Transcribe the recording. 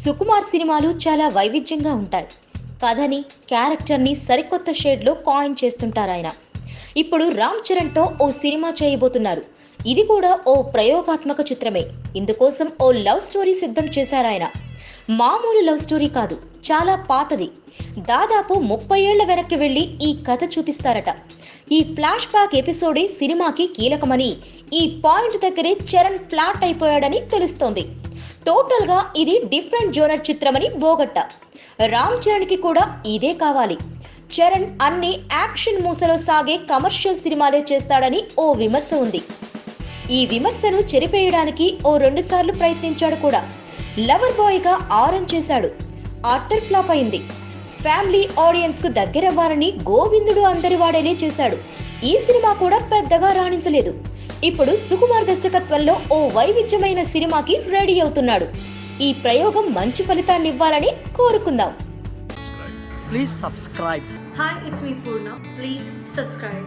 సుకుమార్ సినిమాలు చాలా వైవిధ్యంగా ఉంటాయి. కథని, క్యారెక్టర్ని సరికొత్త షేడ్లో కాయిన్ చేస్తుంటారు ఆయన. ఇప్పుడు రామ్ చరణ్తో ఓ సినిమా చేయబోతున్నారు. ఇది కూడా ఓ ప్రయోగాత్మక చిత్రమే. ఇందుకోసం ఓ లవ్ స్టోరీ సిద్ధం చేశారాయన. మామూలు లవ్ స్టోరీ కాదు, చాలా పాతది. దాదాపు 30 ఏళ్ల వెనక్కి వెళ్లి ఈ కథ చూపిస్తారట. ఈ ఫ్లాష్ బ్యాక్ ఎపిసోడే సినిమాకి కీలకమని, ఈ పాయింట్ దగ్గరే చరణ్ ఫ్లాట్ అయిపోయాడని తెలుస్తోంది. టోటల్ గా ఇది డిఫరెంట్ జోనర్ చిత్రమని బోగట్ట. రామ్ చరణ్ కి కూడా ఇదే కావాలి. చరణ్ అన్ని యాక్షన్ మూసలో సాగే కమర్షియల్ సినిమాలే చేస్తాడని ఓ విమర్శ ఉంది. ఈ విమర్శను చెరిపేయడానికి ఓ 2 సార్లు ప్రయత్నించాడు కూడా. లవర్ బాయ్ గా ఆరెంజ్ చేశాడు, అట్టర్ ఫ్లాప్ అయింది. ఫ్యామిలీ ఆడియన్స్ కు దగ్గరవ్వాలని గోవిందుడు అందరివాడేనే చేశాడు. ఈ సినిమా కూడా పెద్దగా రాణించలేదు. ఇప్పుడు సుకుమార్ దర్శకత్వంలో ఓ వైవిధ్యమైన సినిమాకి రెడీ అవుతున్నాడు. ఈ ప్రయోగం మంచి ఫలితాన్ని ఇవ్వాలని కోరుకుందాం. Please subscribe. Hi, it's me Purna. Please subscribe.